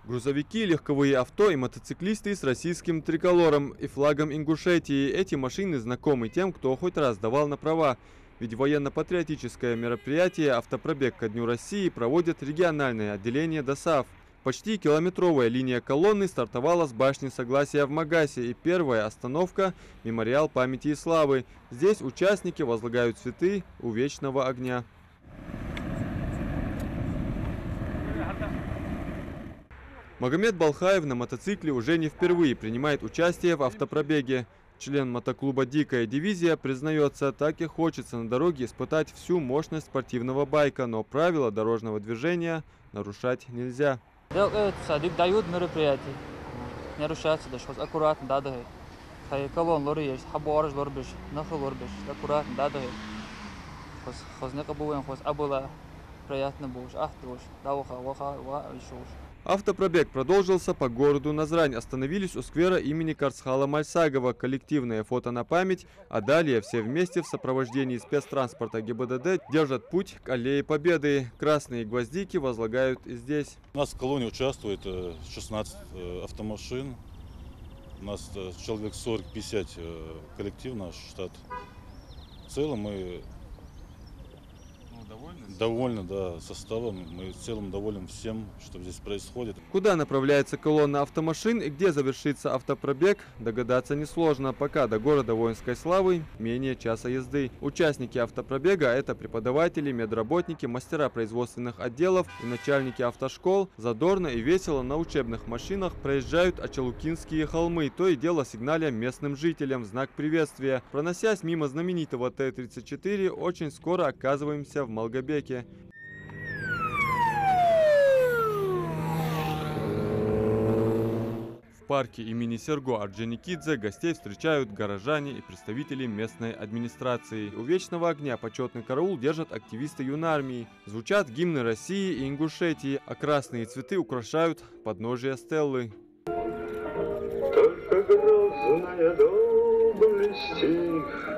Грузовики, легковые авто и мотоциклисты с российским триколором и флагом Ингушетии. Эти машины знакомы тем, кто хоть раз давал на права. Ведь военно-патриотическое мероприятие «Автопробег ко Дню России» проводит региональное отделение ДОСААФ. Почти километровая линия колонны стартовала с башни Согласия в Магасе, и первая остановка – мемориал памяти и славы. Здесь участники возлагают цветы у вечного огня. Магомед Балхаев на мотоцикле уже не впервые принимает участие в автопробеге. Член мотоклуба «Дикая дивизия» признается, так и хочется на дороге испытать всю мощность спортивного байка, но правила дорожного движения нарушать нельзя. Дают мероприятие. Не нарушается, даже аккуратно, да, да. Колонн лори есть, хаборж лорбиш, нахал лорбиш, аккуратно, да, да. Не кабуем, абула приятно будешь, ах ты уж, да, уха, еще уж. Автопробег продолжился по городу Назрань. Остановились у сквера имени Карцхала Мальсагова. Коллективное фото на память, а далее все вместе в сопровождении спецтранспорта ГИБДД держат путь к Аллее Победы. Красные гвоздики возлагают и здесь. У нас в колонне участвует 16 автомашин. У нас человек 40-50 коллектив, наш штат. В целом мы довольны, да, составом. Мы в целом довольны всем, что здесь происходит. Куда направляется колонна автомашин и где завершится автопробег, догадаться несложно. Пока до города воинской славы менее часа езды. Участники автопробега – это преподаватели, медработники, мастера производственных отделов и начальники автошкол. Задорно и весело на учебных машинах проезжают Ачалукинские холмы, то и дело сигналя местным жителям в знак приветствия. Проносясь мимо знаменитого Т-34, очень скоро оказываемся в Малгобеке. В парке имени Серго Орджоникидзе гостей встречают горожане и представители местной администрации. У вечного огня почетный караул держат активисты юнармии. Звучат гимны России и Ингушетии, а красные цветы украшают подножие стеллы. Только грозная доблесть их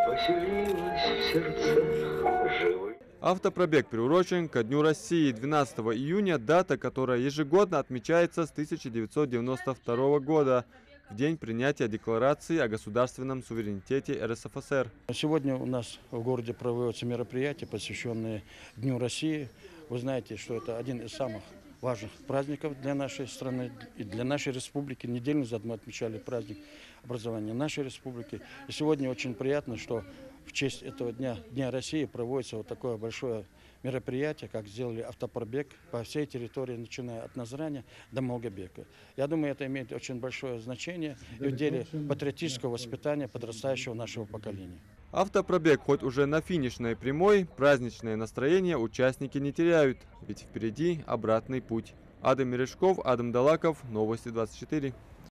поселилась в сердцах живых. Автопробег приурочен ко Дню России 12 июня, дата, которая ежегодно отмечается с 1992 года, в день принятия Декларации о государственном суверенитете РСФСР. Сегодня у нас в городе проводятся мероприятия, посвященные Дню России. Вы знаете, что это один из самых важных праздников для нашей страны и для нашей республики. Неделю назад мы отмечали праздник образования нашей республики. И сегодня очень приятно, что в честь этого Дня России проводится вот такое большое мероприятие, как сделали автопробег по всей территории, начиная от Назраня до Малгобека. Я думаю, это имеет очень большое значение и в деле патриотического воспитания подрастающего нашего поколения. Автопробег хоть уже на финишной прямой, праздничное настроение участники не теряют, ведь впереди обратный путь. Адам Мережков, Адам Далаков, Новости 24.